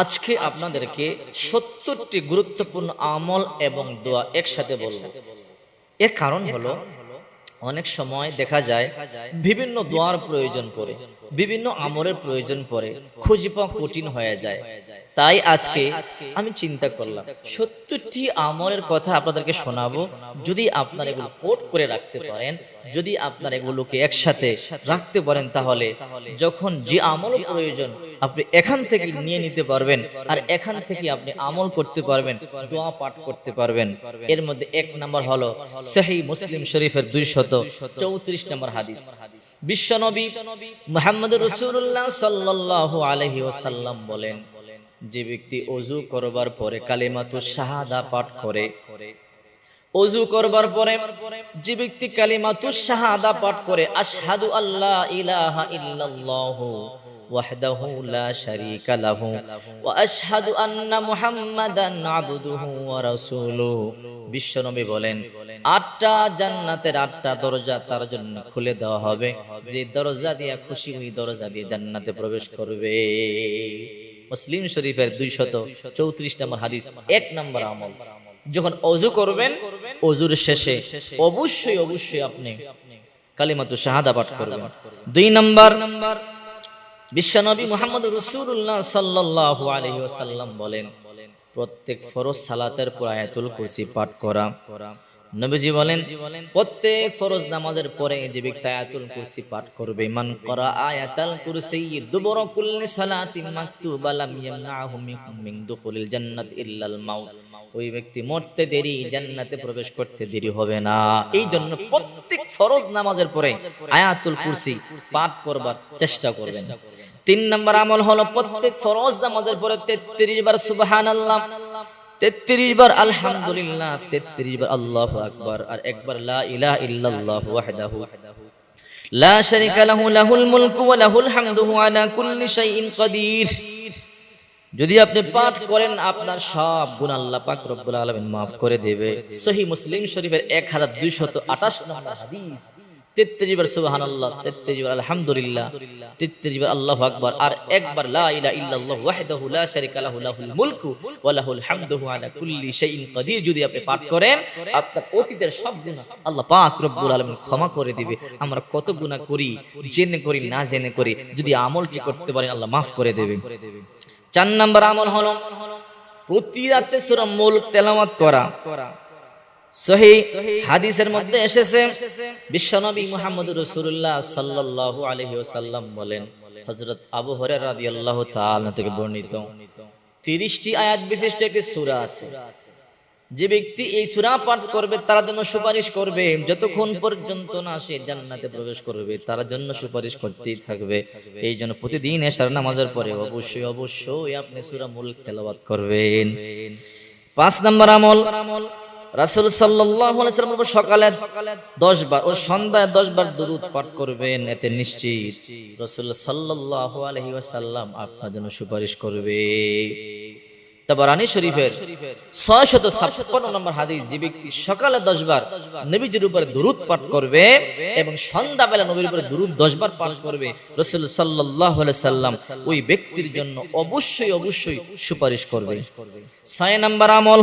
আজকে আপনাদেরকে 70টি গুরুত্বপূর্ণ আমল এবং দোয়া একসাথে বলবো। এর কারণ হলো অনেক সময় দেখা যায় বিভিন্ন দোয়ার প্রয়োজন পড়ে, বিভিন্ন আমলের প্রয়োজন পড়ে, খুঁজে পাওয়া কঠিন হয়ে যায়। তাই আজকে আমি চিন্তা করলাম 70টি আমলের কথা আপনাদেরকে শোনাবো। যদি আপনারা এগুলো কোট করে রাখতে পারেন, যদি আপনারা এগুলোকে একসাথে রাখতে পারেন, তাহলে যখন যে আমল প্রয়োজন আপনি এখান থেকে নিয়ে নিতে পারবেন, আর এখান থেকে আপনি আমল করতে পারবেন, দোয়া পাঠ করতে পারবেন। এর মধ্যে এক নাম্বার হলো সহিহ মুসলিম শরীফের 234 নম্বর হাদিস। বিশ্বনবী মুহাম্মদ রাসূলুল্লাহ সাল্লাল্লাহু আলাইহি ওয়াসাল্লাম বলেন, যে ব্যক্তি ওযু করবার পরে কালিমাতুশ শাহাদা পাঠ করে, ওযু করবার পরে যে ব্যক্তি কালিমাতুশ শাহাদা পাঠ করে, আশহাদু আল্লা ইলাহা ইল্লাল্লাহু ওয়াহদাহু লা শারীকা লাহু ওয়া আশহাদু আন্না মুহাম্মাদান আবদুহু ওয়া রাসূলুহু। বিশ্বনবী বলেন, 8টা জান্নাতের 8টা দরজা তার জন্য খুলে দেওয়া হবে। যে দরজা দিয়ে খুশি ওই দরজা দিয়ে জান্নাতে প্রবেশ করবে। মুসলিম শরীফের 234 নম্বর হাদিস। এক নম্বর আমল, যখন ওযু করবেন, ওযুর শেষে অবশ্যই আপনি কালিমাতুশ শাহাদা পাঠ করবেন। 2 নম্বর, বিশ্বনবী মুহাম্মদ রাসূলুল্লাহ সাল্লাল্লাহু আলাইহি ওয়াসাল্লাম বলেন, প্রত্যেক ফরজ সালাতের পর আয়াতুল কুরসি পাঠ করা। নবীজি বলেন, প্রত্যেক ফরজ নামাজের পরে যে ব্যক্তি আয়াতুল কুরসি পাঠ করবে, মান করা আয়াতুল কুরসি দুবর কুল্লি সালাতিন মাকতুবা লাম ইয়ামনাহু মিন দুখুলিল জান্নাত ইল্লাল মাউত। ওই ব্যক্তি মরতে দেরি, জান্নাতে প্রবেশ করতে দেরি হবে না। এই জন্য প্রত্যেক ফরজ নামাজের পরে আয়াতুল কুরসি পাঠ করবার চেষ্টা করবেন। 3 নম্বর আমল হলো প্রত্যেক ফরজ নামাজের পরে 33 বার সুবহানাল্লাহ, 33 বার আলহামদুলিল্লাহ, 33 বার আল্লাহু আকবার, আর একবার লা ইলাহা ইল্লাল্লাহু ওয়াহদাহু লা শারীকা লাহু লাহুল মুলকু ওয়া লাহুল হামদু আলা কুল্লি শাইইন কাদির। যদি আপনি পাঠ করেন, আপনার সব গুনাহ আল্লাহ পাক রব্বুল আলামিন maaf করে দেবে। সহিহ মুসলিম শরীফের 1228 নম্বর হাদিস। 33 বার সুবহানাল্লাহ, 33 বার আলহামদুলিল্লাহ, 33 বার আল্লাহু আকবার, আর একবার লা ইলাহা ইল্লাল্লাহু ওয়াহদাহু লা শারীকা লাহু লাহুল মুলকু ওয়া লাহুল হামদু আলা কুল্লি শাইইন কাদির যদি আপনি পাঠ করেন, আপনার অতীতের সব গুনাহ আল্লাহ পাক রব্বুল আলামিন ক্ষমা করে দিবে। আমরা কত গুনাহ করি, জেনে করি না জেনে করি, যদি আমলটি করতে পারেন আল্লাহ maaf করে দেবে। 4 নম্বর আমল হলো প্রতি রাতে সূরা মুলক তেলাওয়াত করা। সহিহ হাদিসের মধ্যে এসেছে, বিশ্বনবী মুহাম্মদ রাসূলুল্লাহ সাল্লাল্লাহু আলাইহি ওয়াসাল্লাম বলেন, হযরত আবু হুরায়রা রাদিয়াল্লাহু তাআলা থেকে বর্ণিত, 30টি আয়াত বিশিষ্ট একটি সূরা আছে। যে ব্যক্তি এই সূরা পাঠ করবে তার জন্য সুপারিশ করবে, যতক্ষণ পর্যন্ত না সে জান্নাতে প্রবেশ করবে তার জন্য সুপারিশ করতেই থাকবে। এই জন্য প্রতিদিন এশার নামাজের পরে অবশ্যই আপনি সূরা মুলক তেলাওয়াত করবেন। 5 নম্বর আমল, রাসূল সাল্লাল্লাহু আলাইহি ওয়াসাল্লাম সকালে 10 বার ও সন্ধ্যায় 10 বার দরুদ পাঠ করবেন। এতে নিশ্চিত রাসূল সাল্লাল্লাহু আলাইহি ওয়াসাল্লাম আপনার জন্য সুপারিশ করবে। তাবারানী শরীফের 656 নম্বর হাদিস, যে ব্যক্তি সকালে 10 বার নবীজির উপরে দরুদ পাঠ করবে এবং সন্ধ্যাবেলা নবীর উপরে দরুদ 10 বার পাঠ করবে, রাসূল সাল্লাল্লাহু আলাইহি সাল্লাম ওই ব্যক্তির জন্য অবশ্যই সুপারিশ করবে। 6 নম্বর আমল,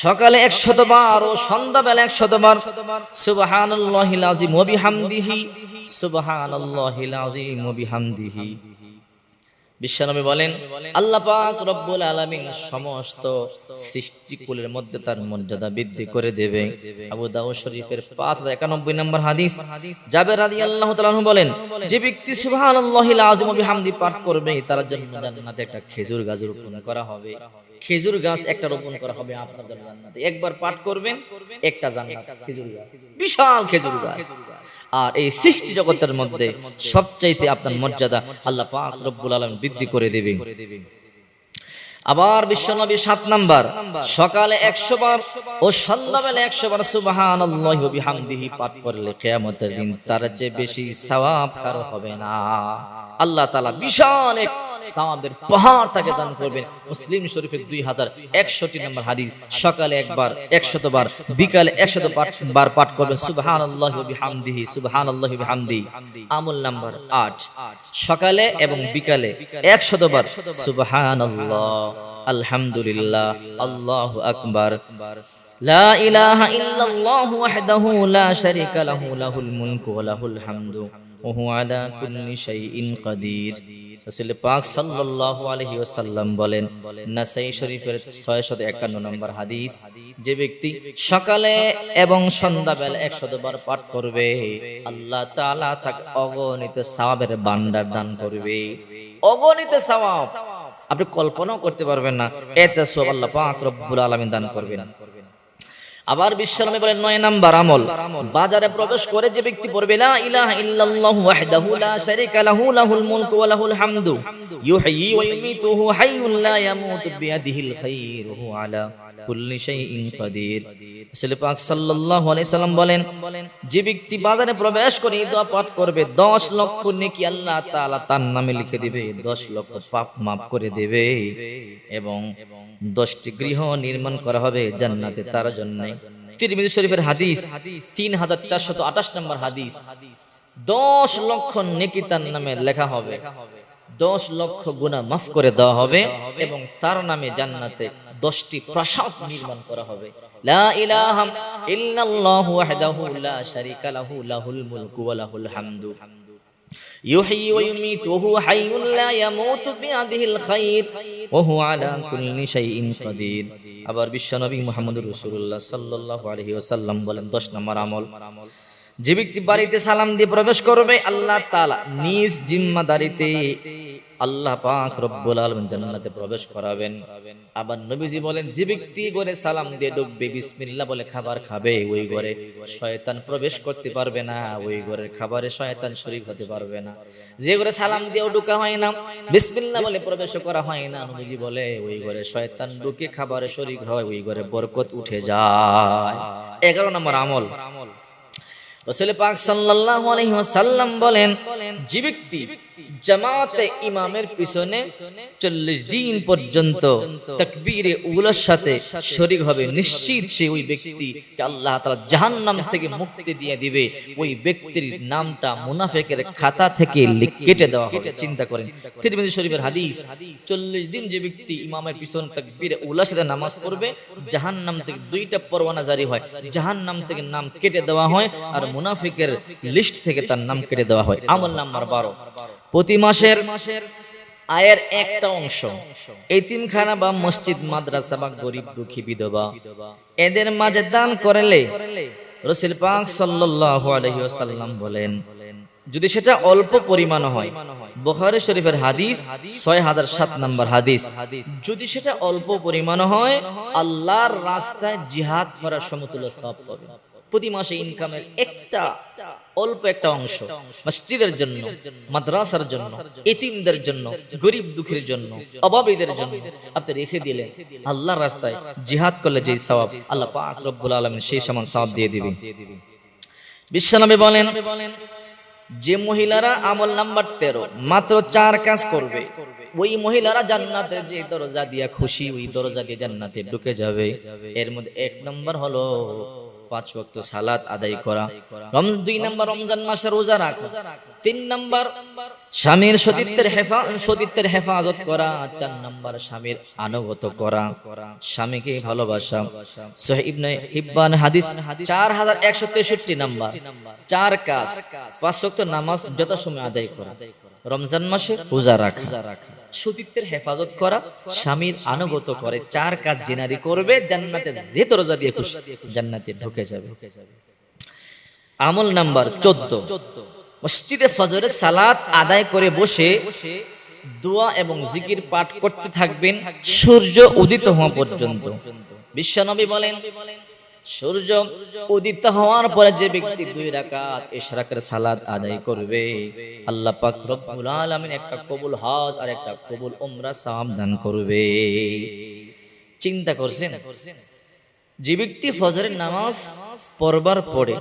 সকালে 100 বার ও সন্ধ্যাবেলা 100 বার সুবহানাল্লাহিল আযীম ওয়া বিহামদিহি, সুবহানাল্লাহিল আযীম ওয়া বিহামদিহি। বিশ্বনবী বলেন, আল্লাহ পাক রব্বুল আলামিন সমস্ত সৃষ্টিকুলের মধ্যে তার মর্যাদা বৃদ্ধি করে দেবে। আবু দাউদ শরীফের 5091 নম্বর হাদিস, জাবের রাদিয়াল্লাহু তাআলা আনহু বলেন, যে ব্যক্তি সুবহানাল্লাহিল আযীম ওয়া বিহামদি পাঠ করবে তার জন্য জান্নাতে একটা খেজুর গাছ রোপণ করা হবে। খেজুর গাছ একটা রোপণ করা হবে আপনার জন্য জান্নাতে। একবার পাঠ করবেন, একটা জান্নাত খেজুর গাছ, বিশাল খেজুর গাছ। আর এই সৃষ্টি জগতের মধ্যে সবচাইতে আপনার মর্যাদা আল্লাহ পাক রব্বুল আলামিন বৃদ্ধি করে দেবে। আবার বিশ্বনবী 7 নাম্বার, সকালে 100 বার ও সন্ধ্যাবেলা 100 বার সুবহানাল্লাহি ওয়া বিহামদিহি পাঠ করলে কিয়ামতের দিন তার চেয়ে বেশি সওয়াব কারো হবে না। আল্লাহ তাআলা বিশাল এক সওয়াবের পাহাড় তাকে দান করবেন। মুসলিম শরীফের 2061 নম্বর হাদিস। সকালে একবার 100 বার, বিকালে 100 বার পাঠ করবেন সুবহানাল্লাহি ওয়া বিহামদিহি, সুবহানাল্লাহি ওয়া বিহামদিহি। আমল নাম্বার 8, সকালে এবং বিকালে 100 বার সুবহানাল্লাহ, আলহামদুলিল্লাহ, আল্লাহু আকবার, লা ইলাহা ইল্লাল্লাহু ওয়াহদাহু লা শারীকা লাহু, লাহুল মুলকু ওয়া লাহুল হামদু ওয়া হুয়া আলা কুল্লি শাইইন কাদির। রাসূল পাক সাল্লাল্লাহু আলাইহি ওয়াসাল্লাম বলেন, নাসাই শরীফের 651 নম্বর হাদিস, যে ব্যক্তি সকালে এবং সন্ধ্যাবেলা 100 বার পাঠ করবে, আল্লাহ তাআলা তাকে অগণিত সওয়াবের ভান্ডার দান করবে। অগণিত সওয়াব আপনি কল্পনাও করতে পারবেন না, এত সওয়াব আল্লাহ পাক রব্বুল আলামিন দান করবেন। আবার বিশ্বনবী বলেন 9 নাম্বার আমল, বাজারে প্রবেশ করে যে ব্যক্তি পড়বে লা ইলাহা ইল্লাল্লাহু ওয়াহদাহু লা শারীকা লাহু, লাহুল মুলকু ওয়া লাহুল হামদু ইউহয়ি ওয়া ইউমীতু ওয়া হাইয়ুন লা ইয়ামুতু বিয়াদিহিল খায়র ওয়া হুয়া আলা কুল্লি শাইইন কাদির। রাসূল পাক সাল্লাল্লাহু আলাইহি সাল্লাম বলেন, যে ব্যক্তি বাজারে প্রবেশ করে এই দোয়া পাঠ করবে, 10 লক্ষ নেকি আল্লাহ তাআলা তার নামে লিখে দিবে, 10 লক্ষ পাপ maaf করে দেবে এবং 10টি গৃহ নির্মাণ করা হবে জান্নাতে তার জন্য। তিরমিজি শরীফের হাদিস 3428 নম্বর হাদিস, 10 লক্ষ নেকি তার নামে লেখা হবে, 10 লক্ষ গুনাহ maaf করে দেওয়া হবে এবং তার নামে জান্নাতে 10টি প্রাসাদ নির্মাণ করা হবে। লা ইলাহা ইল্লাল্লাহু ওয়াহদাহু লা শারীকা লাহু, লাহুল মুলকু ওয়া লাহুল হামদু ইউহয়ি ওয়া ইউমীতু ওয়া হুয়া হাইয়ুন লা ইয়ামুতু বিয়াদিহিল খায়র ওয়া হুয়া আলা কুল্লি শাইইন কাদির। আবার বিশ্বনবী মুহাম্মদুর রাসূলুল্লাহ সাল্লাল্লাহু আলাইহি ওয়াসাল্লাম বলেন, 10 নম্বর আমল, যে ব্যক্তি বাড়িতে সালাম দিয়ে প্রবেশ করবে, আল্লাহ তাআলা নিজ জিম্মাদারিতে আল্লাহ পাক রব্বুল আলামিন জান্নাতে প্রবেশ করাবেন। আবার নবীজি বলেন, যে ব্যক্তি ঘরে সালাম দিয়ে ঢুকবে, বিসমিল্লাহ বলে খাবার খাবে, ওই ঘরে শয়তান প্রবেশ করতে পারবে না, ওই ঘরের খাবারে শয়তান শরীক হতে পারবে না। যে ঘরে সালাম দিয়ে ঢোকা হয় না, বিসমিল্লাহ বলে প্রবেশ করা হয় না, নবীজি বলে ওই ঘরে শয়তান ঢুকে খাবারে শরীক হয়, ওই ঘরে বরকত উঠে যায়। 11 নম্বর আমল, রাসূল পাক সাল্লাল্লাহু আলাইহি ওয়াসাল্লাম বলেন, যে ব্যক্তি জামাতে ইমামের পিছনে 40 দিন পর্যন্ত তাকবীরে উলার সাথে শরীক হবে, নিশ্চিত সে ওই ব্যক্তিকে আল্লাহ তাআলা জাহান্নাম থেকে মুক্তি দিয়ে দিবে। ওই ব্যক্তির নামটা মুনাফিকের খাতা থেকে কেটে দেওয়া হবে। চিন্তা করেন, তিরমিজি শরীফের হাদিস, 40 দিন যে ব্যক্তি ইমামের পিছনে তাকবীরে উলার সাথে নামাজ পড়বে, জাহান্নাম থেকে 2টা পরওয়ানা জারি হয়, জাহান্নাম থেকে নাম কেটে দেওয়া হয় আর মুনাফিকের লিস্ট থেকে তার নাম কেটে দেওয়া হয়। আমল নাম্বার 12, প্রতি মাসের আয়ের একটা অংশ এতিমখানা বা মসজিদ, মাদ্রাসা বা গরিব দুঃখী বিধবা এদের মাঝে দান করলে, রাসূল পাক সাল্লাল্লাহু আলাইহি ওয়াসাল্লাম বলেন, যদি সেটা অল্প পরিমাণ হয়, বুখারী শরীফের হাদিস 6007 নম্বর হাদিস, যদি সেটা অল্প পরিমাণ হয়, আল্লাহর রাস্তায় জিহাদ করার সমতুল্য সওয়াব পাবে। প্রতি মাসে ইনকামের একটা অল্প একটা অংশ মসজিদের জন্য, মাদ্রাসার জন্য, এতিমদের জন্য, গরিব দুঃখীর জন্য, অভাবীদের জন্য আপনি রেখে দিলেন, আল্লাহর রাস্তায় জিহাদ করলে যে সওয়াব আল্লাহ পাক রব্বুল আলামিন সেই সমান সওয়াব দিয়ে দিবেন। বিশ্বনবী বলেন, যে মহিলারা আমল নাম্বার 13 মাত্র 4 কাজ করবে, ওই মহিলারা জান্নাতে যে দরজা দিয়া খুশি, ওই দরজা দিয়ে জান্নাতে ঢুকে যাবে। এর মধ্যে 1 নম্বর হলো 5 ওয়াক্ত সালাত আদায় করা, 2 নম্বর রমজান মাসে রোজা রাখা, 3 নম্বর স্বামীর সতীত্বের হেফাজত করা, 4 নম্বর স্বামীর আনুগত্য করা, স্বামীকে ভালোবাসা। সহিহ ইবনে হিব্বান হাদিস 4163 নম্বর, 4 কাজ, 5 ওয়াক্ত নামাজ যথাসময়ে আদায় করা, রমজান মাসে রোজা রাখা, সতীত্বের হেফাজত করা, স্বামীর আনুগত্য করে, 4 কাজ যে নারী করবে, জান্নাতে যে দরজা দিয়ে খুশি জান্নাতে ঢুকে যাবে। আমল নাম্বার 14, মসজিদে ফজরের সালাত আদায় করে বসে দোয়া এবং জিকির পাঠ করতে থাকবেন সূর্য উদিত হওয়া পর্যন্ত। বিশ্বনবী বলেন, সূর্য উদিত হওয়ার পরে যে ব্যক্তি 2 রাকাত ইশরাকের সালাত আদায় করবে, আল্লাহ পাক রব্বুল আলামিন একটা কবুল হজ আর একটা কবুল উমরা সওয়াব দান করবে। চিন্তা করছেন, যে ব্যক্তি ফজরের নামাজ পড়বার পরে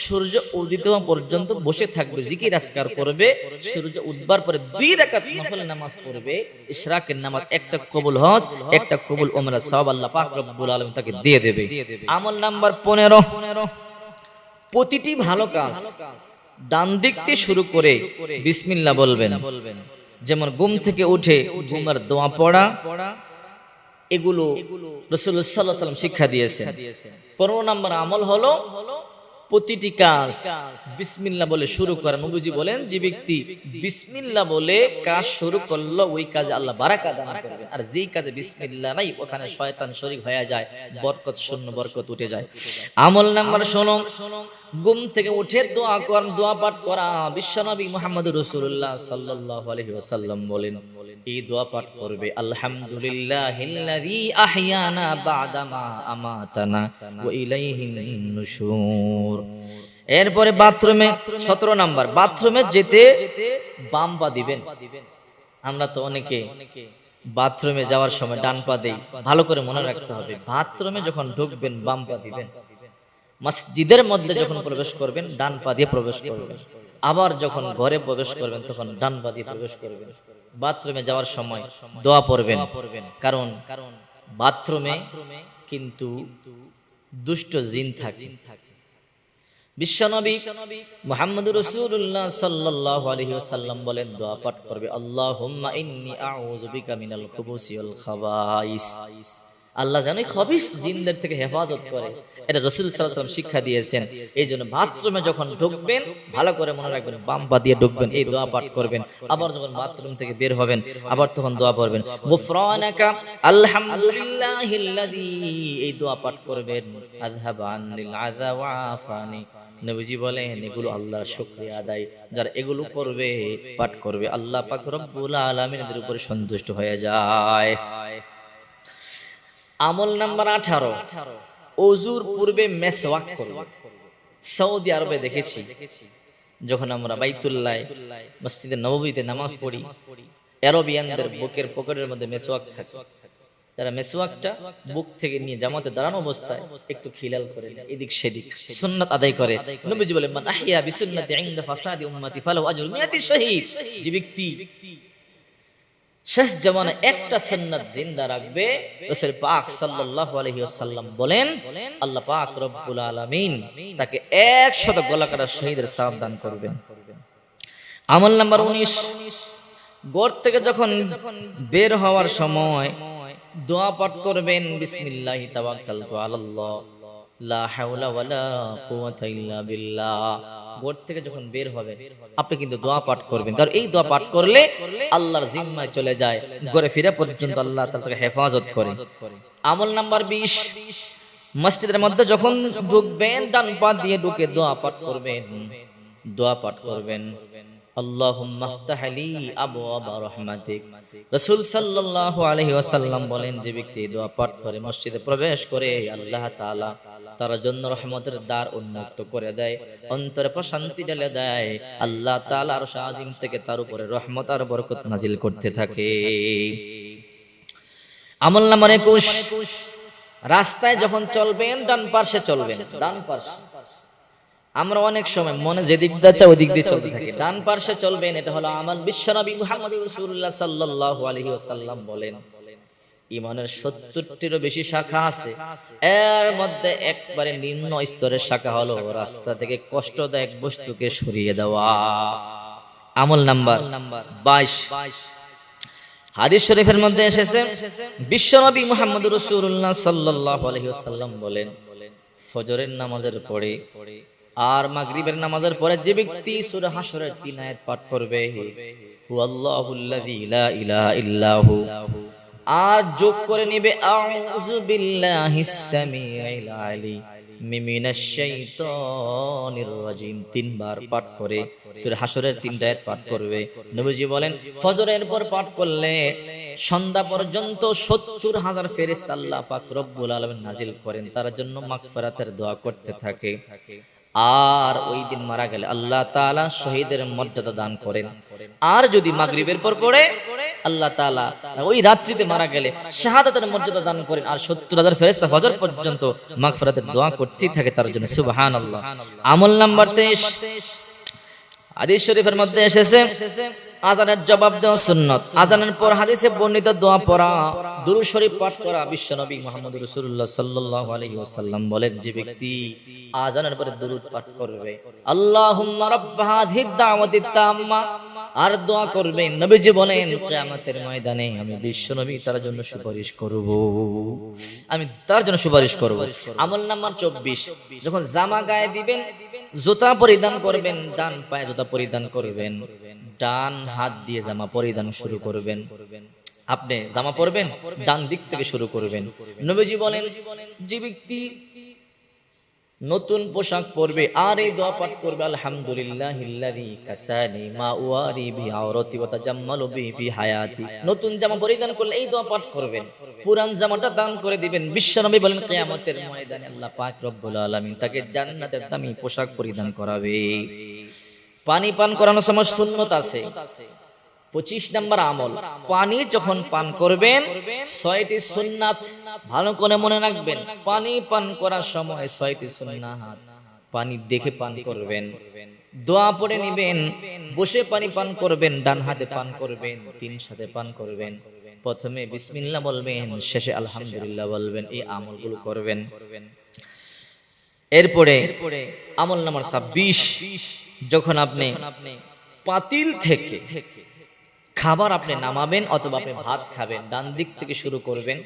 সূর্য উদিত হওয়া পর্যন্ত বসে থাকবে, জিকির আজকার করবে, সূর্য উঠবার পরে 2 রাকাত নফল নামাজ পড়বে, ইশরাকের নামাজ, একটা কবুল হজ, একটা কবুল উমরা, সওয়াব আল্লাহ পাক রব্বুল আলামিন তাকে দিয়ে দেবে। আমল নাম্বার 15, প্রতিটি ভালো কাজ ডান দিক থেকে শুরু করে বিসমিল্লাহ বলবেন। যেমন ঘুম থেকে উঠে ঘুমের দোয়া পড়া, এগুলো রাসূলুল্লাহ সাল্লাল্লাহু আলাইহি ওয়াসাল্লাম শিক্ষা দিয়েছেন। 15 নম্বর আমল হলো প্রতিটি কাজ বিসমিল্লাহ বলে শুরু করা। নবীজি বলেন, যে ব্যক্তি বিসমিল্লাহ বলে কাজ শুরু করলো ওই কাজে আল্লাহ বারাকা দান করবেন, আর যেই কাজে বিসমিল্লাহ নাই ওখানে শয়তান শরীক হয়ে যায়, বরকত শূন্য, বরকত উঠে যায়। আমল নাম্বার 16, ঘুম থেকে উঠে দোয়া করেন, দোয়া পাঠ করা। বিশ্বনবী মুহাম্মদ রাসূলুল্লাহ সাল্লাল্লাহু আলাইহি ওয়াসাল্লাম বলেন, এই দোয়া পাঠ করবে, আলহামদুলিল্লাহিল্লাযী আহইয়ানা বা'দা মা আমাতানা ওয়া ইলাইহিন নুশুর। এরপরে বাথরুমে 17 নাম্বার, বাথরুমে যেতে বাম পা দিবেন। আমরা তো অনেকে বাথরুমে যাওয়ার সময় ডান পা দেই, ভালো করে মনে রাখতে হবে, বাথরুমে যখন ঢুকবেন বাম পা দিবেন। মসজিদের মধ্যে যখন প্রবেশ করবেন ডান পা দিয়ে প্রবেশ করবেন, আবার যখন ঘরে প্রবেশ করবেন তখন ডান পা দিয়ে প্রবেশ করবেন। বাথরুমে যাওয়ার সময় দোয়া পড়বেন, কারণ বাথরুমে কিন্তু দুষ্ট জিন থাকে। বিশ্বনবী মুহাম্মদুর রাসূলুল্লাহ সাল্লাল্লাহু আলাইহি ওয়াসাল্লাম বলেন, দোয়া পাঠ করবে, আল্লাহুম্মা ইন্নী আউযু বিকা মিনাল খুবুসি ওয়াল খাবাইস। আল্লাহ জানে খবিস জিনদের থেকে হেফাজত করে, এটা রাসূল সাল্লাল্লাহু আলাইহি ওয়াসাল্লাম শিক্ষা দিয়েছেন। এই জন্য বাথরুমে যখন ঢুকবেন ভালো করে মনে রাখবেন, বাম পা দিয়ে ঢুকবেন, এই দোয়া পাঠ করবেন। আবার যখন বাথরুম থেকে বের হবেন আবার তখন দোয়া পড়বেন, গুফরানাকা আলহামদুলিল্লাহিল্লাযী, এই দোয়া পাঠ করবেন, আযহাবা আনিল আযা ওয়া আফানি। নবীজি বলেন, এগুলো আল্লাহর শুকরিয়া আদায়, যারা এগুলো করবে, পাঠ করবে, আল্লাহ পাক রব্বুল আলামিন এদের উপরে সন্তুষ্ট হয়ে যায়। আমল নাম্বার 18, ওযুর পূর্বে মেসওয়াক করবে। সৌদি আরবে দেখেছি, যখন আমরা বাইতুল্লাহ মসজিদে নববীতে নামাজ পড়ি, আরবিয়ানদের বুকের পকেটের মধ্যে মেসওয়াক থাকে। তারা মেসওয়াকটা বুক থেকে নিয়ে জামাতে দাঁড়ানো অবস্থায় একটু খিলাল করে এদিক সেদিক সুন্নাত আদায় করে। নবীজি বলেন, মান আহইয়া বিসুন্নতি ইনদা ফাসাদি উম্মতি ফালাহু আজরু মিয়াতি শহীদ। যে ব্যক্তি শেষ জামানে একটা সুন্নাত জিন্দা রাখবে, রাসূল পাক সাল্লাল্লাহু আলাইহি ওয়াসাল্লাম বলেন, আল্লাহ পাক রব্বুল আলামিন তাকে 100 গলা কাটা শহীদের সওয়াব দান করবেন। আমল নাম্বার 19, ঘর থেকে যখন বের হওয়ার সময় দোয়া পাঠ করবেন, বিসমিল্লাহি তাওয়াক্কালতু আলাল্লাহ লা হাওলা ওয়ালা কুওয়াতা ইল্লা বিল্লাহ। ঘর থেকে যখন বের হবে আপনি কিন্তু দোয়া পাঠ করবেন, কারণ এই দোয়া পাঠ করলে আল্লাহর জিম্মায় চলে যায়, ঘরে ফিরে পর্যন্ত আল্লাহ তাআলা তাকে হেফাজত করে। আমল নাম্বার 20, মসজিদের মধ্যে যখন ঢুকবেন ডান পা দিয়ে ঢুকে দোয়া পাঠ করবেন, দোয়া পাঠ করবেন, আল্লাহুম্মা আফতাহ লি আবওয়াবা রাহমাতিক। রাসূল সাল্লাল্লাহু আলাইহি ওয়াসাল্লাম বলেন, যে ব্যক্তি দোয়া পাঠ করে মসজিদে প্রবেশ করে, আল্লাহ তাআলা তার জন্য রহমতের দ্বার উন্মুক্ত করে দেয়, অন্তরে প্রশান্তি ঢেলে দেয়, আল্লাহ তাআলা আরশ আজিম থেকে তার উপরে রহমত আর বরকত নাজিল করতে থাকে। আমল নাম্বার 21, রাস্তায় যখন চলবেন ডান পাশে চলবেন। ডান পাশে আমরা অনেক সময় মনে যে দিক দিয়ে চাই ওই দিক দিয়ে চলতে থাকি, ডান পাশে চলবেন, এটা হলো আমল। বিশ্বনবী মুহাম্মদ রাসূলুল্লাহ সাল্লাল্লাহু আলাইহি ওয়াসাল্লাম বলেন, ঈমানের 70টিরও বেশি শাখা আছে, এর মধ্যে একবারে নিম্ন স্তরের শাখা হলো রাস্তা থেকে কষ্টদায়ক বস্তুকে সরিয়ে দেওয়া। আমল নাম্বার 22, হাদিস শরীফের মধ্যে এসেছে, বিশ্বনবী মুহাম্মদ রাসূলুল্লাহ সাল্লাল্লাহু আলাইহি ওয়াসাল্লাম বলেন, ফজরের নামাজের পরে আর মাগরিবের নামাজের পরে যে ব্যক্তি সূরা হাশরের 3 আয়াত পাঠ করবে, হুয়াল্লাহুল্লাযী লা ইলাহা ইল্লাহু, আর যোগ করে নেবে আউযু বিল্লাহিস সামিউল আলিম মিনাশ শাইতানির রাজিম, 3 বার পাঠ করে সূরা হাশরের 3 আয়াত পাঠ করবে। নবীজি বলেন, ফজরের পর পাঠ করলে সন্ধ্যা পর্যন্ত 70,000 ফেরেশতা আল্লাহ পাক রব্বুল আলামিন নাজিল করেন, তার জন্য মাগফিরাতের দোয়া করতে থাকে। আর ওই দিন মারা গেলে আল্লাহ তাআলা শহীদের মর্যাদা দান করেন। আর যদি মাগরিবের পর পড়ে, আল্লাহ তাআলা ওই রাত্রিতে মারা গেলে শাহাদাতের মর্যাদা দান করেন, আর 70,000 ফেরেশতা ফজর পর্যন্ত মাগফিরাতের দোয়া করতেই থাকে তার জন্য। সুবহানাল্লাহ। আমল নাম্বার 23, হাদিস শরীফের মধ্যে এসেছে আযানের জবাব দেওয়া সুন্নাত। আযানের পর হাদিসে বর্ণিত দোয়া পড়া, দুরূদ শরীফ পাঠ করা। বিশ্বনবী মুহাম্মদুর রাসূলুল্লাহ সাল্লাল্লাহু আলাইহি ওয়াসাল্লাম বলেন, যে ব্যক্তি আযানের পরে দুরূদ পাঠ করবে, আল্লাহুম্মা রাব্বা হাযিহিদ দাওয়াতিত তাম্মা, আর দোয়া করবে, নবীজি বলেন কিয়ামতের ময়দানে আমি বিশ্বনবী তার জন্য সুপারিশ করব, আমি তার জন্য সুপারিশ করব। আমল নাম্বার 24, যখন জামা গায়ে দিবেন, জুতা পরিধান করবেন, ডান পায়ে জুতা পরিধান করবেন, ডান হাত দিয়ে জামা পরিধান শুরু করবেন। আপনি জামা পরবেন, ডান দিক থেকে শুরু করবেন। নবীজি বলেন, যে ব্যক্তি নতুন পোশাক পরবে আর এই দোয়া পাঠ করবে, আলহামদুলিল্লাহিল্লাযী কাসানি মা উয়ারি বি আওরাতি ওয়া তাজাম্মালু বি ফি হায়াতি। নতুন জামা পরিধান করলে এই দোয়া পাঠ করবেন, পুরান জামাটা দান করে দিবেন। বিশ্বনবী বলেন, কিয়ামতের ময়দানে আল্লাহ পাক রব্বুল আলামিন তাকে জান্নাতের দামি পোশাক পরিধান করাবে। পানি পান করানোর সময় সুন্নত আছে। 25 নম্বর আমল, পানি যখন পান করবেন 6টি সুন্নাত ভালো করে মনে রাখবেন। পানি পান করার সময় 6টি সুন্নাত, পানি দেখে পান করবেন, দোয়া পড়ে নেবেন, বসে পানি পান করবেন, ডান হাতে পান করবেন, 3 সাথে পান করবেন। প্রথমে বিসমিল্লাহ বলবেন, শেষে আলহামদুলিল্লাহ বলবেন। এই আমলগুলো করবেন। এরপরে আমল নাম্বার 26, যখন আপনি পাতিল থেকে খাবার আপনি নামাবেন অথবা আপনি ভাত খাবেন, ডান দিক থেকে শুরু করবেন,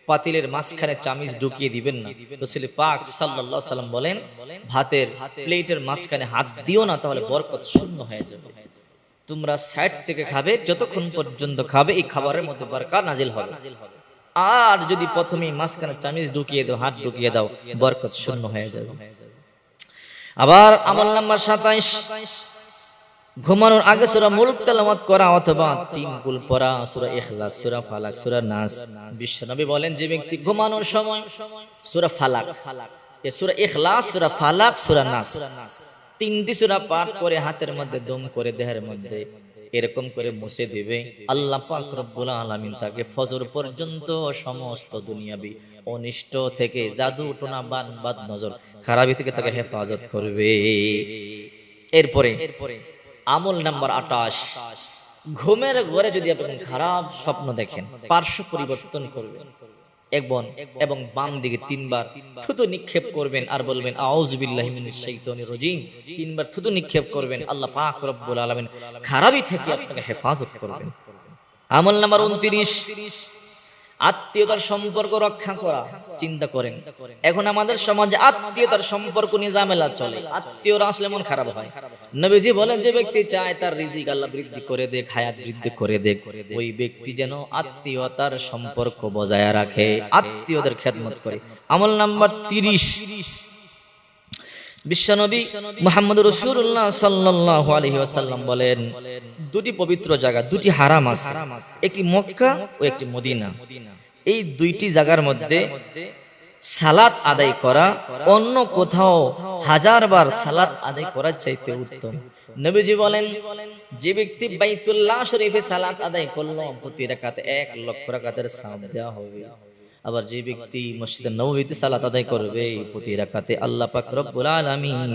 পাতিলের মাঝখানে চামিচ ঢুকিয়ে দিবেন না। রাসূল পাক সাল্লাল্লাহু আলাইহি ওয়াসাল্লাম বলেন, ভাতের প্লেটের মাঝখানে হাত দিও না, তাহলে বরকত শূন্য হয়ে যাবে। তোমরা সাইড থেকে খাবে, যতক্ষণ পর্যন্ত খাবে এই খাবারের মধ্যে বরকত নাজিল হবে। আর যদি প্রথমে মাঝখানে চামিচ ঢুকিয়ে দাও, হাত ঢুকিয়ে দাও, বরকত শূন্য হয়ে যাবে। আবার আমল নাম্বার 27, ঘুমানোর আগে সূরা মুলক তেলাওয়াত করা অথবা 3 কুল পড়া, সূরা ইখলাস, সূরা ফালাক, সূরা নাস। বিশ্বনবী বলেন, যে ব্যক্তি ঘুমানোর সময় সূরা ফালাক, সূরা ইখলাস, সূরা ফালাক, সূরা নাস 3টি সূরা পাঠ করে হাতের মধ্যে দম করে দেহের মধ্যে এরকম করে মুছে দিবে, আল্লাহ পাক রব্বুল আলামিন তাকে ফজর পর্যন্ত সমস্ত দুনিয়াবি অনিষ্ট থেকে, জাদু টোনা বান বাদ নজর খারাপি থেকে তাকে হেফাজত করবে। এরপরে আমল নাম্বার 28, ঘুমের ঘরে যদি আপনি খারাপ স্বপ্ন দেখেন, পার্শ্ব পরিবর্তন করবেন এবং বাম দিকে 3 বার থুতু নিক্ষেপ করবেন আর বলবেন আউযু বিল্লাহি মিনাশ শাইতানির রাজীম। 3 বার থুতু নিক্ষেপ করবেন, আল্লাহ পাক রব্বুল আলামিন খারাপি থেকে আপনাকে হেফাজত করবেন। আমল নাম্বার 29, আত্মীয়তার সম্পর্ক রক্ষা করা। চিন্তা করেন, এখন আমাদের সমাজে আত্মীয়তার সম্পর্ক নিয়ে ঝামেলা চলে, আত্মীয়রা আসলে মন খারাপ হয়। নবীজি বলেন, যে ব্যক্তি চায় তার রিজিক আল্লাহ বৃদ্ধি করে দেখ, হায়াত বৃদ্ধি করে দেখ, ওই ব্যক্তি যেন আত্মীয়তার সম্পর্ক বজায় রাখে, আত্মীয়দের খেদমত করে। আমল নাম্বার 30, বিশ্বনবী মুহাম্মদুর রাসূলুল্লাহ সাল্লাল্লাহু আলাইহি ওয়াসাল্লাম বলেন, 2টি পবিত্র জায়গা, 2টি হারাম আছে, একটি মক্কা ও একটি মদিনা। এই 2টি জায়গার মধ্যে সালাত আদায় করা অন্য কোথাও 1000 বার সালাত আদায় করার চাইতে উত্তম। নবীজি বলেন, যে ব্যক্তি বাইতুল্লাহ শরীফে সালাত আদায় করলো, প্রতি রাকাতে 1 লক্ষ রাকাতের সওয়াব দেওয়া হবে। আবার যে ব্যক্তি মসজিদে নববীতে সালাত আদায় করবে, প্রতি রাকাতে আল্লাহ পাক রব্বুল আলামিন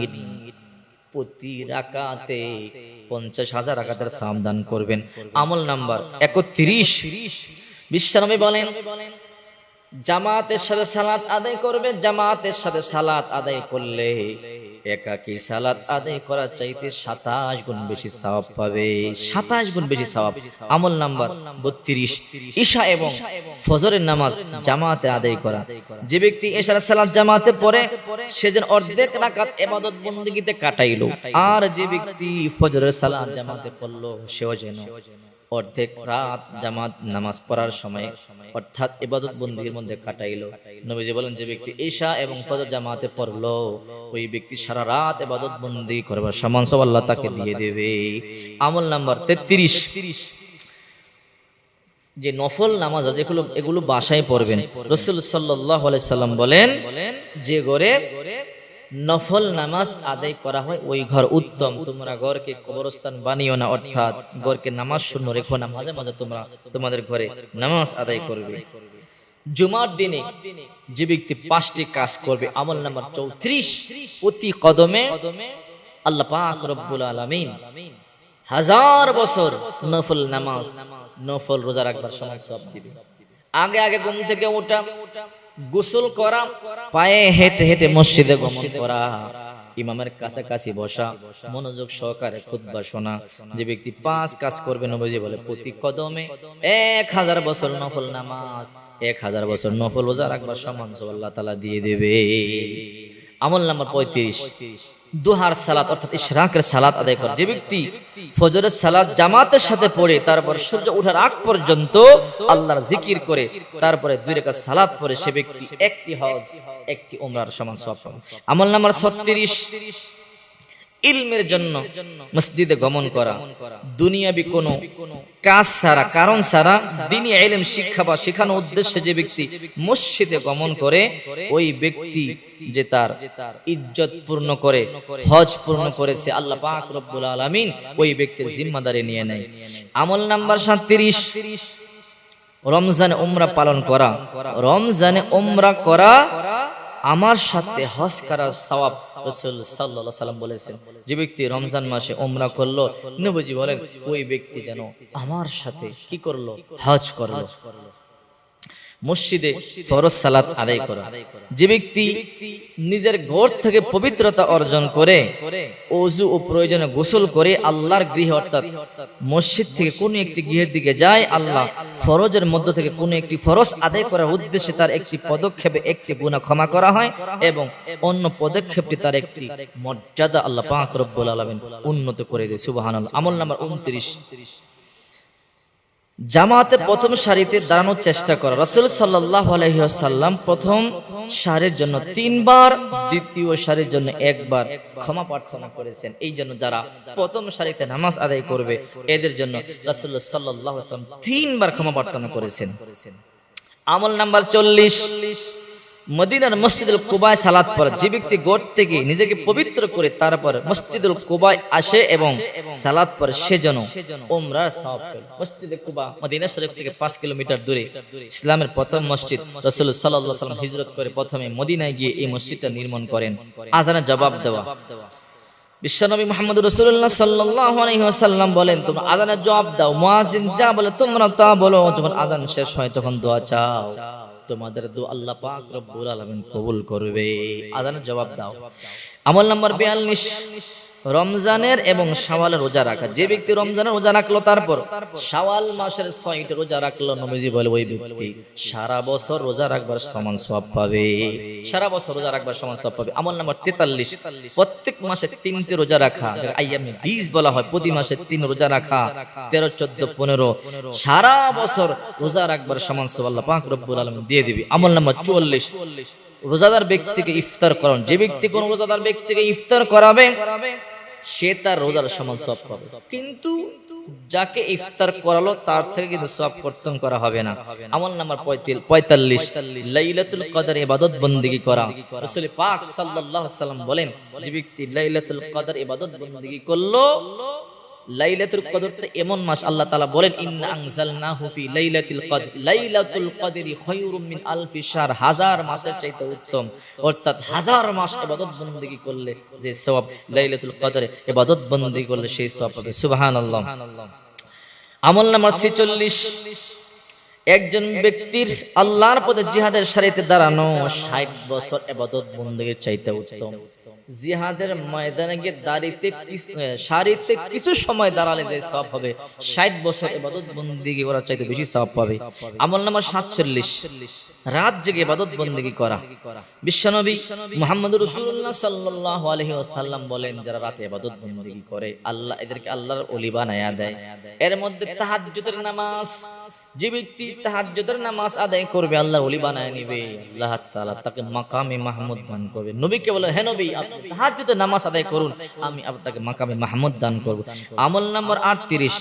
প্রতি রাকাতে 50,000 রাকাতের সওয়াব দান করবেন। আমল নাম্বার 31, বিশ্বনবী বলেন, জামাতের সাথে সালাত আদায় করবে, জামাতের সাথে সালাত আদায় করলে একাকী সালাত আদায় করার চাইতে 27 গুণ বেশি সওয়াব পাবে, 27 গুণ বেশি সওয়াব। আমল নাম্বার 32, ঈশা এবং ফজরের নামাজ জামাতে আদায় করা। যে ব্যক্তি ঈশার সালাত জামাতে পড়ে, সে যেন অর্ধেক রাকাত ইবাদত বندگিতে কাটাইলো, আর যে ব্যক্তি ফজরের সালাত জামাতে পড়লো, সেও যেন অর্ধেক রাত জামাত নামাজ পড়ার সময় অর্থাৎ ইবাদত বندگির মধ্যে কাটাইলো। নবীজি বলেন, যে ব্যক্তি ঈশা এবং ফজর জামাতে পড়লো, ওই ব্যক্তি সারা রাত ইবাদত বندگি করবার সমান সওয়াব আল্লাহ তাকে দিয়ে দেবে। আমল নাম্বার 33, যে নফল নামাজ আছে এগুলো বাসায় পড়বেন। রাসূল সাল্লাল্লাহু আলাইহি সাল্লাম বলেন, যে ঘরে নফল নামাজ আদায় করা হয় ওই ঘর উত্তম। তোমরা ঘরকে কবরস্থান বানিও না, অর্থাৎ ঘরকে নামাজ শূন্য রেখো না, মাঝে মাঝে তোমরা তোমাদের ঘরে নামাজ আদায় করবে। জুমার দিনে যে ব্যক্তি 5টি কাজ করবে, আমল নাম্বার 34, প্রতি কদমে আল্লাহ পাক রব্বুল আলামিন 1000 বছর নফল নামাজ, নফল রোজা রাখবার সময় সব দিবে। আগে আগে ঘুম থেকে ওঠা, গোসল করা, পায়ে হেঁটে হেঁটে মসজিদে গমন করা, ইমামের কাছাকাছি বসা, মনোযোগ সহকারে খুতবা শোনা। যে ব্যক্তি 5 কাজ করবে, নবীজি বলে প্রতি কদমে 1000 বছর নফল নামাজ, 1000 বছর নফল রোজা রাখবার সমান সব আল্লাহ তাআলা দিয়ে দেবে। আমল নাম্বার 35, দুহার সালাত অর্থাৎ ইশরাকের সালাত আদায় করে। যে ব্যক্তি ফজরের সালাত জামাতের সাথে পড়ে, তারপর সূর্য ওঠার আগ পর্যন্ত আল্লাহর জিকির করে, তারপরে 2 রাকাত সালাত পড়ে, সে ব্যক্তি একটি হজ, একটি উমরার সমান সওয়াব পাবে। আমল নাম্বার 36, ইলমের জন্য মসজিদে গমন করা। দুনিয়াবি কোনো কাজ ছাড়া, কারণ ছাড়া দ্বীনি ইলম শিক্ষা বা শেখানোর উদ্দেশ্যে যে ব্যক্তি মসজিদে গমন করে, ওই ব্যক্তি যে তার ইজ্জত পূর্ণ করে, হজ পূর্ণ করেছে, আল্লাহ পাক রব্বুল আলামিন ওই ব্যক্তির জিম্মাদারি নিয়ে নেয়। আমল নাম্বার 37, রমজানে উমরা পালন করা। রমজানে উমরা করা আমার সাথে হজ করার সওয়াব রাসূল সাল্লাল্লাহু আলাইহি ওয়াসাল্লাম বলেছেন। যে ব্যক্তি রমজান মাসে উমরা করলো, নবীজি বলেন ওই ব্যক্তি যেন আমার সাথে কি করলো, হজ করলো। মসজিদে ফরজ সালাত আদায় করা। যে ব্যক্তি নিজের ঘর থেকে পবিত্রতা অর্জন করে, ওযু ও প্রয়োজনে গোসল করে আল্লাহর গৃহে অর্থাৎ মসজিদ থেকে কোন একটি গৃহের দিকে যায়, আল্লাহ ফরজের মধ্য থেকে কোন একটি ফরজ আদায় করার উদ্দেশ্যে তার একটি পদক্ষেপে একটি গুনাহ ক্ষমা করা হয়, এবং অন্য পদক্ষেপটি তার একটি মর্যাদা আল্লাহ পাক রব্বুল আলামিন উন্নত করে দেয়। সুবহানাল্লাহ। আমল নাম্বার 29, জামাতে প্রথম সারিতে দাঁড়ানোর চেষ্টা করা। রাসূল সাল্লাল্লাহু আলাইহি ওয়াসাল্লাম প্রথম সারির জন্য 3 বার, দ্বিতীয় সারির জন্য 1 বার ক্ষমা প্রার্থনা করেছেন। এই জন্য যারা প্রথম সারিতে নামাজ আদায় করবে, এদের জন্য রাসূল সাল্লাল্লাহু আলাইহি ওয়াসাল্লাম 3 বার ক্ষমা প্রার্থনা করেছেন। আমল নাম্বার 40, মদিনার মসজিদুল কুবায় সালাত পড়া। যে ব্যক্তি ঘর থেকে নিজেকে পবিত্র করে তারপর মসজিদুল কুবায় আসে এবং সালাত পড়ে, সেজন্য উমরার সওয়াব পায়। মসজিদে কুবা মদিনা শরীফ থেকে 5 কিলোমিটার দূরে, ইসলামের প্রথম মসজিদ। রাসূল সাল্লাল্লাহু আলাইহি ওয়াসাল্লাম হিজরত করে প্রথমে মদিনায় গিয়ে এই মসজিদটা নির্মাণ করেন। আযানের জবাব দেওয়া। বিশ্বনবী মুহাম্মদ রাসূলুল্লাহ সাল্লাল্লাহু আলাইহি ওয়াসাল্লাম বলেন, তোমরা আযানের জবাব দাও, মুয়াজ্জিন যা বলে তোমরা তা বলো। যখন আযান শেষ হয় তখন দোয়া চাও, তোমাদের দোয়া আল্লাহ পাক রব্বুল আলামিন কবুল করবে। আযানের জবাব দাও। আমল নাম্বার 42, রমজানের এবং শাওয়ালের রোজা রাখা। যে ব্যক্তি রমজানের রোজা রাখলো, তারপর শাওয়াল মাসের 6টি রোজা রাখলো, নবীজি বলে ওই ব্যক্তি সারা বছর রোজা রাখবার সমান সওয়াব পাবে। সারা বছর রোজা রাখবার সমান সওয়াব পাবে। আমল নাম্বার 43, প্রত্যেক মাসে 3টি রোজা রাখা, যাকে আইয়ামে 20 বলা হয়। প্রতি মাসে 3 রোজা রাখা, 13, 14, 15 সারা বছর রোজা রাখবার সমান সওয়াব আল্লাহ পাক রব্বুল আলামিন দিয়ে দিবে। আমল নাম্বার 44, রোজাদার ব্যক্তিকে ইফতার করানো। যে ব্যক্তি কোন রোজাদার ব্যক্তিকে ইফতার করাবে, সে তার রোজার সমান সওয়াব পাবে, কিন্তু যাকে ইফতার করালো তার থেকে কিন্তু সওয়াব কর্তন করা হবে না। আমল নাম্বার 45, লাইলাতুল কদর ইবাদত বندگی করা। রাসূল পাক সাল্লাল্লাহু আলাইহি ওয়াসাল্লাম বলেন, যে ব্যক্তি লাইলাতুল কদর ইবাদত বندگی করলো, লাইলাতুল কদর তো এমন মাস, আল্লাহ তাআলা বলেন ইন্না আনজালনাহু ফি লাইলাতুল কদর, লাইলাতুল কদরি খায়রুম মিন আলফি শাহর, 1000 মাসের চাইতে উত্তম। অর্থাৎ 1000 মাস ইবাদত বندگی করলে যে সওয়াব, লাইলাতুল কদরে ইবাদত বندگی করলে সেই সওয়াব পাবে। সুবহানাল্লাহ। আমল নাম্বার 46, একজন ব্যক্তির আল্লাহর পথে জিহাদের সারিতে দাঁড়ানো 60 বছর ইবাদত বندگির চাইতে উত্তম। জিহাদের ময়দানে গিয়ে সারিতে কিছু সময় দাঁড়ালে যে সওয়াব হবে, 60 বছর ইবাদত বندگی করার চাইতে বেশি সওয়াব পাবে। আমল নাম্বার 47, রাত জেগে ইবাদত বندگی করা। বিশ্বনবী মুহাম্মদ রাসূলুল্লাহ সাল্লাল্লাহু আলাইহি ওয়াসাল্লাম বলেন, যারা রাতে ইবাদত বندگی করে আল্লাহ এদেরকে আল্লাহর ওলি বানায়া দেয়। এর মধ্যে তাহাজ্জুদের নামাজ। যে ব্যক্তি তাহাজ্জুদের নামাজ আদায় করবে, আল্লাহর ওলি বানায় নিবে, আল্লাহ তাআলা তাকে মাকামে মাহমুদ দান করবে। নবীকে বলেন, হে নবী, আপনি তাহাজ্জুদের নামাজ আদায় করুন, আমি আপনাকে মাকামে মাহমুদ দান করব। আমল নাম্বার 38,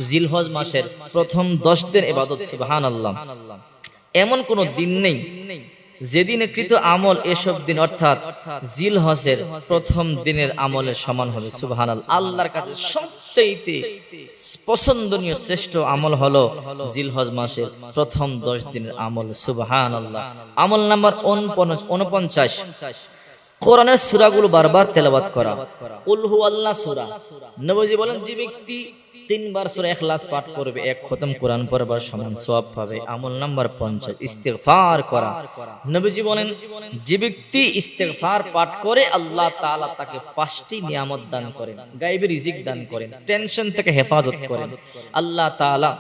জিলহজ মাসের প্রথম 10 দিন ইবাদত। সুবহানাল্লাহ। এমন কোন দিন নেই যেদিনে কৃত আমল এসব দিন অর্থাৎ জিলহজের প্রথম দিনের আমলের সমান হবে। সুবহানাল্লাহ। আল্লাহর কাছে সবচেয়ে পছন্দনীয় শ্রেষ্ঠ আমল হলো জিলহজ মাসের প্রথম 10 দিনের আমল। সুবহানাল্লাহ। আমল নাম্বার 49, কোরআনের সূরাগুলো বারবার তেলাওয়াত করা। কুল হুয়াল্লাহ সূরা, নবীজি বলেন যে ব্যক্তি 3 বার সূরা ইখলাস পাঠ করবে 1 খতম কোরআন পড়বার সমান সওয়াব পাবে। আমল নাম্বার 50, ইস্তিগফার করা। নবীজি বলেন যে ব্যক্তি ইস্তিগফার পাঠ করে আল্লাহ তাআলা তাকে 5টি নিয়ামত দান করেন, গায়বী রিজিক দান করেন, টেনশন থেকে হেফাজত করেন, আল্লাহ তাআলা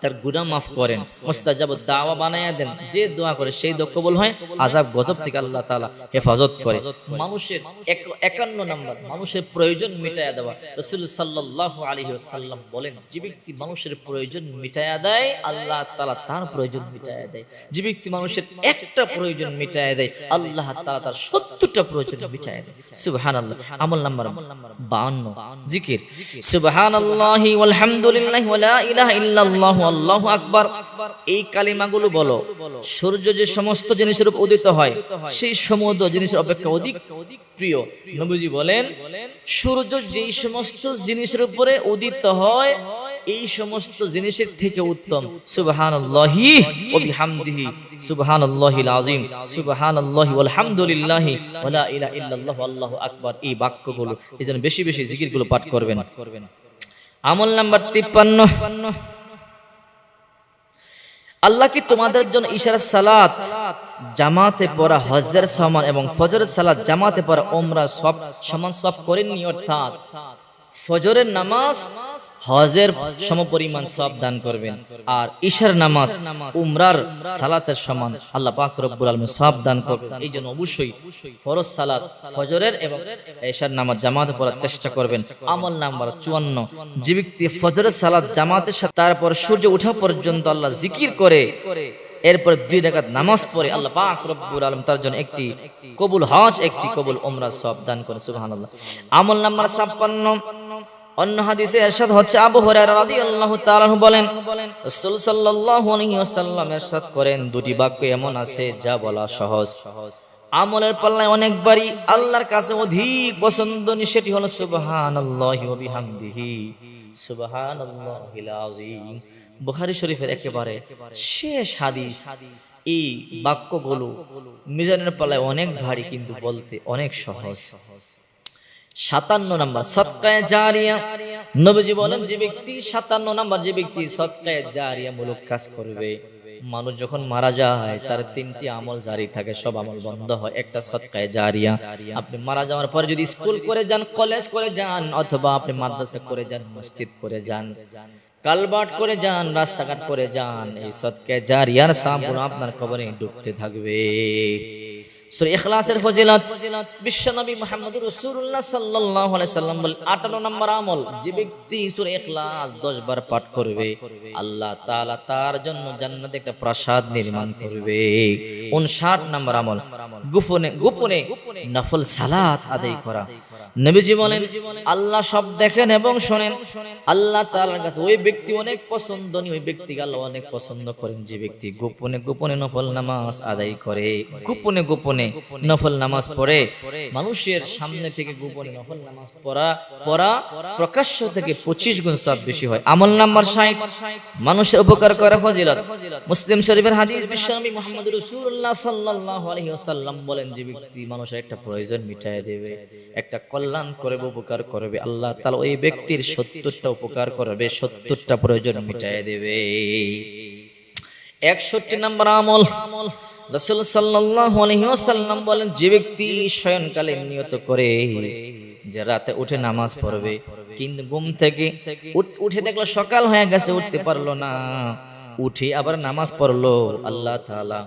তার গুনাহ মাফ করেন, মুস্তাজাবুদ দাওয়া বানায়া দেন, যে দোয়া করে সেই দোয়া কবুল হয়, আযাব গজব থেকে আল্লাহ তাআলা হেফাজত করে। মানুষের 51 নম্বর মানুষের প্রয়োজন মিটায়া দেওয়া। রাসূল সাল্লাল্লাহু আলাইহি ওয়াসাল্লাম বলেন যে ব্যক্তি মানুষের প্রয়োজন মিটায়া দেয় আল্লাহ তাআলা তার প্রয়োজন মিটায়া দেয়। যে ব্যক্তি মানুষের একটা প্রয়োজন মিটায়া দেয় আল্লাহ তাআলা তার 70টা প্রয়োজন মিটায়া দেয়। সুবহানাল্লাহ। আমল নাম্বার 52, জিকির। সুবহানাল্লাহি ওয়াল হামদুলিল্লাহি ওয়া লা ইলাহা ইল্লাল্লাহু আল্লাহু আকবার। এই কালিমাগুলো বলো। সূর্য যে সমস্ত জিনিসের উপর উদিত হয় সেই সমস্ত জিনিসের অপেক্ষা অধিক প্রিয়। নবীজি বলেন সূর্য যেই সমস্ত জিনিসের উপরে উদিত হয় এই সমস্ত জিনিসের থেকে উত্তম। সুবহানাল্লাহি ওয়া বিহামদিহি সুবহানাল্লাহিল আযীম সুবহানাল্লাহি ওয়াল হামদুলিল্লাহি ওয়া লা ইলাহা ইল্লাল্লাহু আল্লাহু আকবার। এই বাক্যগুলো এজন্য বেশি বেশি জিকিরগুলো পাঠ করবেন। আমল নাম্বার 53, আল্লাহ কি তোমাদের জন্য ইশার সালাত জামাতে পড়া হজের সমান এবং ফজরের সালাত জামাতে পড়া উমরা সব সমান সওয়াব করেননি? অর্থাৎ ফজরের নামাজ হজের সমপরিমাণ সওয়াব দান করবেন আর ইশার নামাজ উমরার সালাতের সমান আল্লাহ পাক রব্বুল আলামিন সওয়াব দান করবেন। এই জন্য অবশ্যই ফরজ সালাত ফজরের এবং ইশার নামাজ জামাতে পড়ার চেষ্টা করবেন। আমল নাম্বার 54, যে ব্যক্তি ফজরের সালাত জামাতের সাথে তারপর সূর্য ওঠা পর্যন্ত আল্লাহ জিকির করে এরপর 2 রাকাত নামাজ পড়ে আল্লাহ পাক রব্বুল আলামিন তার জন্য একটি কবুল হজ একটি কবুল উমরা সওয়াব দান করেন। সুবহানাল্লাহ। আমল নাম্বার 56, অন্য হাদিসে ইরশাদ হচ্ছে আবু হুরায়রা রাদিয়াল্লাহু তাআলা আনহু বলেন রাসূল সাল্লাল্লাহু আলাইহি ওয়াসাল্লাম ইরশাদ করেন 2টি বাক্য এমন আছে যা বলা সহজ, আমলের পাল্লায় অনেকবারই আল্লাহর কাছে অধিক পছন্দনীয়, সেটি হলো সুবহানাল্লাহি ওয়া বিহামদিহি সুবহানাল্লাহিল আযীম। বুখারী শরীফের একেবারে শেষ হাদিস। এই বাক্যগুলো মিজানের পাল্লায় অনেক ভারী কিন্তু বলতে অনেক সহজ। 57 নম্বর সদকায়ে জারিয়া। নবীজি বলেন যে ব্যক্তি 57 নম্বর যে ব্যক্তি সদকায়ে জারিয়া মূলক কাজ করবে, মানুষ যখন মারা যায় তার 3টি আমল জারি থাকে, সব আমল বন্ধ হয়। একটা সদকায়ে জারিয়া, আপনি মারা যাওয়ার পরে যদি স্কুল করে যান, কলেজ করে যান, অথবা আপনি মাদ্রাসা করে যান, মসজিদ করে যান, কালবাট করে যান, রাস্তাঘাট করে যান, এই সদকায়ে জারিয়ার সওয়াব আপনার কবরে ডুবতে থাকবে। সূরা ইখলাসের ফজিলত বিশ্বনবী মুহাম্মদুর রাসূলুল্লাহ সাল্লাল্লাহু আলাইহি সাল্লাম বলেন 58 নম্বর আমল, যে ব্যক্তি সূরা ইখলাস 10 বার পাঠ করবে আল্লাহ তাআলা তার জন্য জান্নাতে একটা প্রাসাদ নির্মাণ করবে। 59 নম্বর আমল, গোপনে গোপনে নফল সালাত আদায় করা। নবীজি বলেন আল্লাহ সব দেখেন এবং শুনেন। আল্লাহ তাআলার কাছে ওই ব্যক্তি অনেক পছন্দনীয়, ওই ব্যক্তিকে আল্লাহ অনেক পছন্দ করেন যে ব্যক্তি গোপনে গোপনে নফল নামাজ আদায় করে, গোপনে গোপনে নফল নামাজ পড়ে। মানুষের সামনে থেকে গোপনে নফল নামাজ পড়া প্রকাশ্য থেকে 25 গুণ সওয়াব বেশি হয়। আমল নাম্বার 60, মানুষের উপকার করা ফজিলত। মুসলিম শরীফের হাদিস, বিশ্বনবী মুহাম্মদ রাসূলুল্লাহ সাল্লাল্লাহু আলাইহি ওয়াসাল্লাম বলেন যে ব্যক্তি মানুষের একটা প্রয়োজন মিটায় দেবে, একটা কল্যাণ করবে, উপকার করবে, আল্লাহ তাআলা ওই ব্যক্তির 70টা উপকার করবে, 70টা প্রয়োজন মিটায় দেবে। 61 নম্বর আমল, রাসূল সাল্লাল্লাহু আলাইহি ওয়াসাল্লাম বলেন যে ব্যক্তি শয়নকালে নিয়ত করে যে রাতে উঠে নামাজ পড়বে, কিন্তু ঘুম থেকে উঠে দেখলো সকাল হয়ে গেছে, উঠতে পারলো না, উঠে আবার নামাজ পড়লো, আল্লাহ তাআলা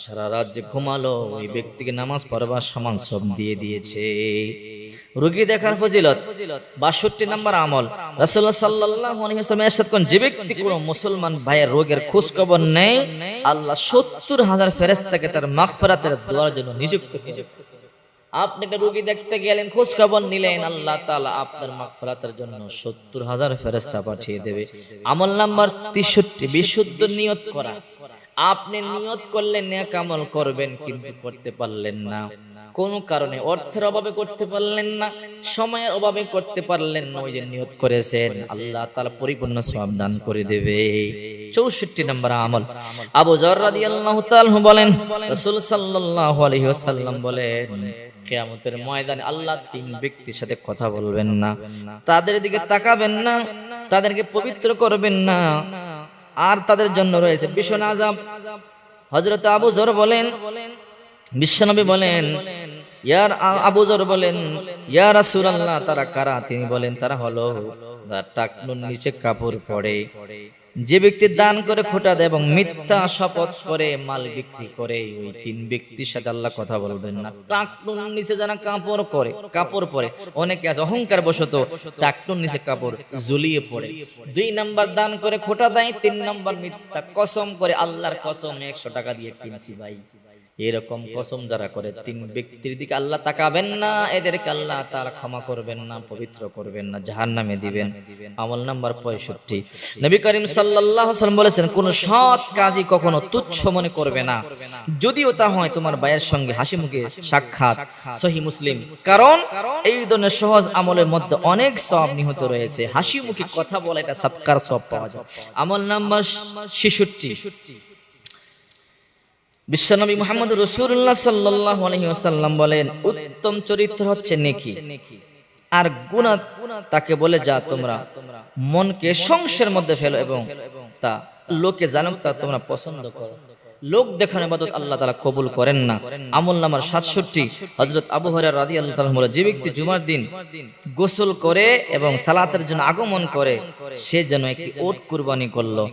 সারা রাত যে ঘুমালো ওই ব্যক্তিকে নামাজ পড়বার সমান সব দিয়ে দিয়েছে। রোগী দেখার ফজিলত 62 নম্বর আমল, রাসূলুল্লাহ সাল্লাল্লাহু আলাইহি ওয়াসাল্লাম ইরশাদ করেন যে ব্যক্তি কোনো মুসলমান ভাইয়ের রোগের খোঁজ খবর নেয় আল্লাহ 70,000 ফেরেশতাকে তার মাগফিরাতের দোয়ার জন্য নিযুক্ত করেন। আপনি একটা রোগী দেখতে গেলেন, খোঁজ খবর নিলেন, আল্লাহ তাআলা আপনার মাগফিরাতের জন্য 70,000 ফেরেশতা পাঠিয়ে দেবে। আমল নাম্বার 63, বিশুদ্ধ নিয়ত করা। আপনি নিয়ত করলেন নেক আমল করবেন, কিন্তু করতে পারলেন না, কোন কারণে, অর্থের অভাবে করতে পারলেন না, সময়ের অভাবে করতে পারলেন না, ওই যে নিয়ত করেছেন, আল্লাহ তাআলা পরিপূর্ণ সওয়াব দান করে দেবে। 64 নম্বর আমল, আবু যর রাদিয়াল্লাহু তাআলা বলেন, রাসূল সাল্লাল্লাহু আলাইহি ওয়াসাল্লাম বলেন, কিয়ামতের ময়দানে আল্লাহ তিন ব্যক্তির সাথে কথা বলবেন না, তাদের দিকে তাকাবেন না, তাদেরকে পবিত্র করবেন না, আর তাদের জন্য রয়েছে ভীষণ আযাব। হযরত আবু যর বলেন, বিশ্বনবী বলেন, আবু যর বলেন, ইয়া রাসূলুল্লাহ, তারা কারা? তিনি বলেন, তারা হলো যারা টাকনুর নিচে কাপড় পরে, যে ব্যক্তি দান করে খোটা দেয় এবং মিথ্যা শপথ করে মাল বিক্রি করে, ওই তিন ব্যক্তির সাথে আল্লাহ কথা বলবেন না। টাকনুর নিচে যারা কাপড় পরে, অনেকে আছে অহংকার বশত টাকনুর নিচে কাপড় ঝুলিয়ে পড়ে। 2 নাম্বার দান করে খোটা দেয়, 3 নাম্বার মিথ্যা কসম করে, আল্লাহর কসম 100 টাকা দিয়ে কিনছি ভাই, এরকম কসম যারা করে, তিন ব্যক্তির দিকে আল্লাহ তাকাবেন না, এদেরকে আল্লাহ তাআলা ক্ষমা করবেন না, পবিত্র করবেন না, জাহান্নামে দিবেন। আমল নাম্বার 65, নবী করিম সাল্লাল্লাহু আলাইহি ওয়াসাল্লাম বলেছেন, কোন সৎ কাজই কখনো তুচ্ছ মনে করবে না, যদিও তা হয় তোমার ভাইয়ের সঙ্গে হাসি মুখে সাক্ষাৎ। সহিহ মুসলিম। কারণ এই ধরনের সহজ আমলের মধ্যে অনেক সওয়াব নিহিত রয়েছে। হাসি মুখে কথা বলা, এটা সাদকার সওয়াব পাওয়া যায়। আমল নাম্বার 66, বিশ্বনবী মুহাম্মদ রাসূলুল্লাহ সাল্লাল্লাহু আলাইহি ওয়াসাল্লাম বলেন, উত্তম চরিত্র হচ্ছে নেকি, আর গুনাহ তাকে বলে যা তোমরা মনকে সংশয়ের মধ্যে ফেলো এবং তা লোকে জানুক তা তোমরা পছন্দ করো। লোক দেখানো ইবাদত আল্লাহ তাআলা কবুল করেন না। আমল নাম্বার 67, হযরত আবু হুরায়রা রাদিয়াল্লাহু তাআলা বলেন, যে ব্যক্তি জুমার দিন গোসল করে এবং সালাতের জন্য আগমন করে, সে যেন একটি উট কুরবানি করলো।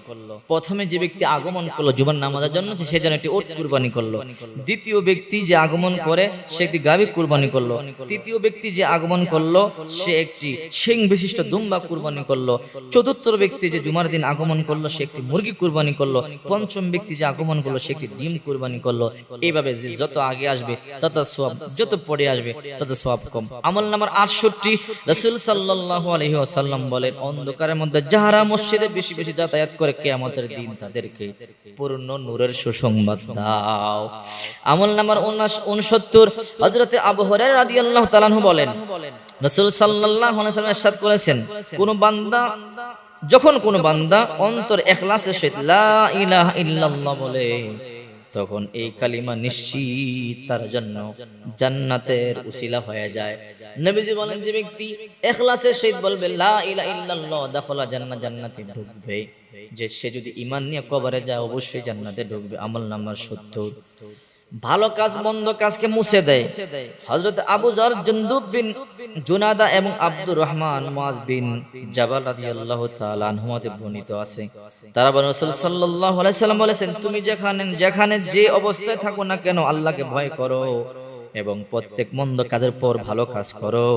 প্রথমে যে ব্যক্তি আগমন করলো জুমার নামাজের জন্য, সে যেন একটি উট কুরবানি করলো। দ্বিতীয় ব্যক্তি যে আগমন করে, সে একটি গাভী কুরবানি করলো। তৃতীয় ব্যক্তি যে আগমন করলো, সে একটি শিং বিশিষ্ট দুম্বা কুরবানি করলো। চতুর্থ ব্যক্তি যে জুমার দিন আগমন করলো, সে একটি মুরগি কুরবানি করলো। পঞ্চম ব্যক্তি যে আগমন করলো, সে একটি ডিম কুরবানি করলো। এইভাবে যে যত আগে আসবে তত সওয়াব, যত পরে আসবে তত সওয়াব কম। আমল নাম্বার 68, রাসূল সাল্লাল্লাহু আলাইহি ওয়াসাল্লাম বলেন, অন্ধকারের মধ্যে যারা মসজিদে বেশি বেশি যাতায়াত করে, কিয়ামতের দিন তাদেরকে পূর্ণ নূরের সুসংবাদ দাও। আমল নাম্বার 69, হযরতে আবু হুরায়রা রাদিয়াল্লাহু তাআলা বলেন, রাসূল সাল্লাল্লাহু আলাইহি ওয়াসাল্লাম ইরশাদ করেছেন, যখন কোন বান্দা অন্তর ইখলাসের সহিত লা ইলাহা ইল্লাল্লাহ বলে, তখন এই কালিমা নিশ্চিত তার জন্য জান্নাতের উসিলা হয়ে যায়। নবীজি বলেন, যে ব্যক্তি ইখলাসের সহিত বলবে লা ইলাহা ইল্লাল্লাহ, দাখালা জান্নাত, জান্নাতে ঢুকবে। যে সে যদি ঈমান নিয়ে কবরে যায়, অবশ্যই জান্নাতে ঢুকবে। আমল নাম্বার 70, ভালো কাজ মন্দ কাজকে মুছে দেয়। হযরত আবু যর, জুনদুব বিন জুনাদা এবং আব্দুর রহমান মুআজ বিন জাবাল রাদিয়াল্লাহু তাআলা আনহুমাতে বর্ণিত আছে, তারা বলেন, রাসূল সাল্লাল্লাহু আলাইহি ওয়াসাল্লাম বলেছেন, তুমি যেখানে যে অবস্থায় থাকো না কেন, আল্লাহকে ভয় করো এবং প্রত্যেক মন্দ কাজের পর ভালো কাজ করো,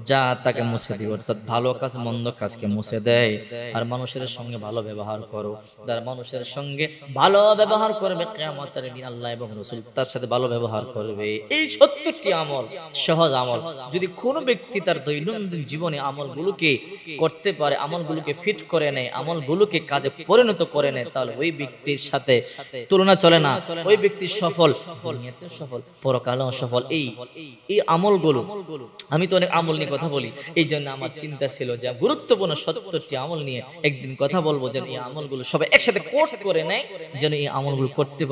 যা তাকে মুছে দিবে। অর্থাৎ ভালো কাজ মন্দ কাজকে মুছে দেয়। আর মানুষের সঙ্গে ভালো ব্যবহার করো, যারা মানুষের সঙ্গে ভালো ব্যবহার করবে, কিয়ামতের দিন আল্লাহ এবং রাসূল তার সাথে ভালো ব্যবহার করবে। এই 70টি আমল, সহজ আমল, যদি কোনো ব্যক্তি তার দৈনন্দিন জীবনে আমলগুলোকে করতে পারে, আমলগুলোকে ফিট করে নেয়, আমলগুলোকে কাজে পরিণত করে নেয়, তাহলে ওই ব্যক্তির সাথে তুলনা চলে না। ওই ব্যক্তি সফল, দুনিয়াতে সফল, পরকালেও সফল। এই আমলগুলো, আমি তো অনেক আমল নিয়ে কথা বলি, এই জন্য আমার চিন্তা ছিল যে গুরুত্বপূর্ণ 70টি আমল নিয়ে একদিন কথা বলবো, যেন এই আমলগুলো সবাই একসাথে কোট করে নেয়, যেন এই আমলগুলো করতে